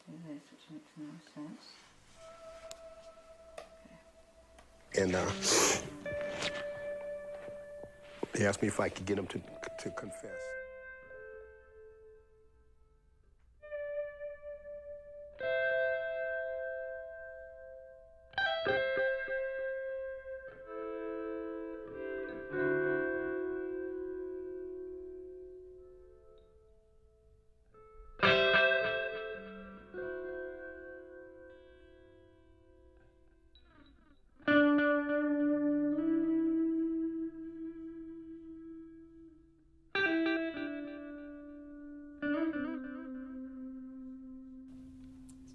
do this, which makes no sense. And he asked me if I could get him to confess.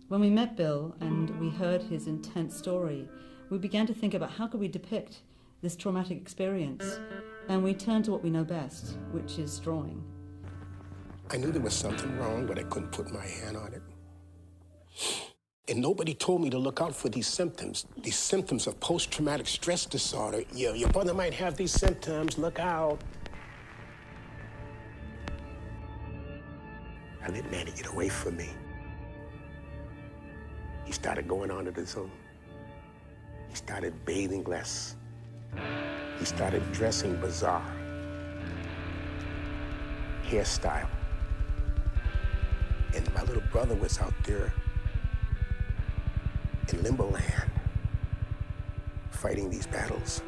When we met Bill and we heard his intense story, we began to think about how could we depict this traumatic experience, and we turned to what we know best, which is drawing. I knew there was something wrong, but I couldn't put my hand on it. And nobody told me to look out for these symptoms of post-traumatic stress disorder. Your brother might have these symptoms, look out. I let Manny get away from me. He started going on his own. He started bathing less. He started dressing bizarre. Hairstyle. And my little brother was out there in limbo land, fighting these battles.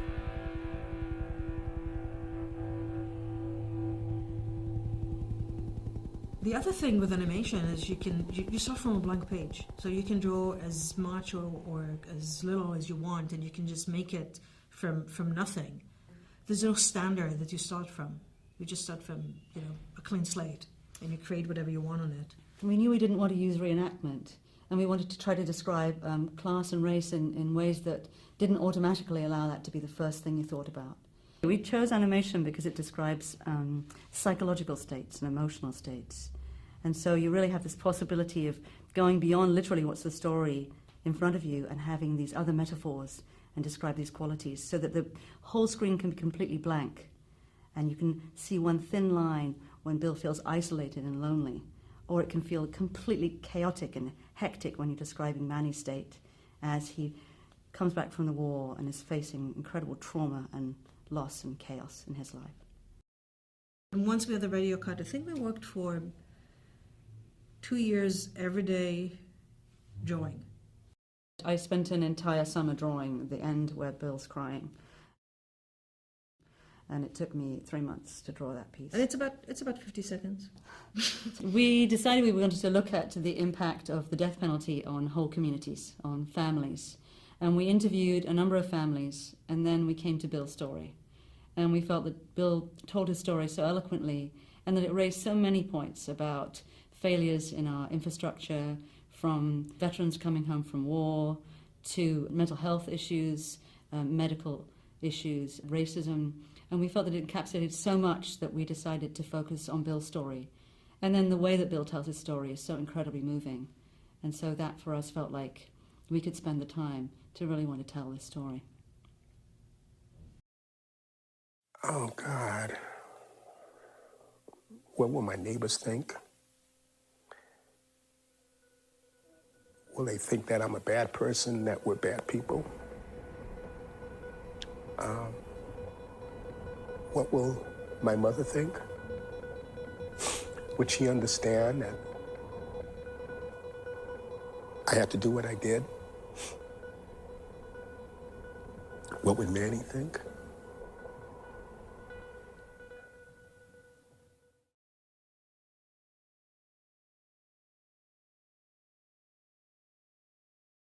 The other thing with animation is you start from a blank page, so you can draw as much or as little as you want, and you can just make it from nothing. There's no standard that you start from. You just start from a clean slate, and you create whatever you want on it. We knew we didn't want to use reenactment, and we wanted to try to describe class and race in ways that didn't automatically allow that to be the first thing you thought about. We chose animation because it describes psychological states and emotional states. And so you really have this possibility of going beyond literally what's the story in front of you and having these other metaphors and describe these qualities so that the whole screen can be completely blank. And you can see one thin line when Bill feels isolated and lonely, or it can feel completely chaotic and hectic when you're describing Manny's state as he comes back from the war and is facing incredible trauma and loss and chaos in his life. And once we had the radio cut, I think we worked for 2 years every day drawing. I spent an entire summer drawing the end where Bill's crying. And it took me 3 months to draw that piece. And it's about 50 seconds. We decided we wanted to look at the impact of the death penalty on whole communities, on families. And we interviewed a number of families, and then we came to Bill's story. And we felt that Bill told his story so eloquently, and that it raised so many points about failures in our infrastructure, from veterans coming home from war, to mental health issues, medical issues, racism. And we felt that it encapsulated so much that we decided to focus on Bill's story. And then the way that Bill tells his story is so incredibly moving. And so that for us felt like we could spend the time to really want to tell this story. Oh, God. What will my neighbors think? Will they think that I'm a bad person, that we're bad people? What will my mother think? Would she understand that I had to do what I did? What would Manny think?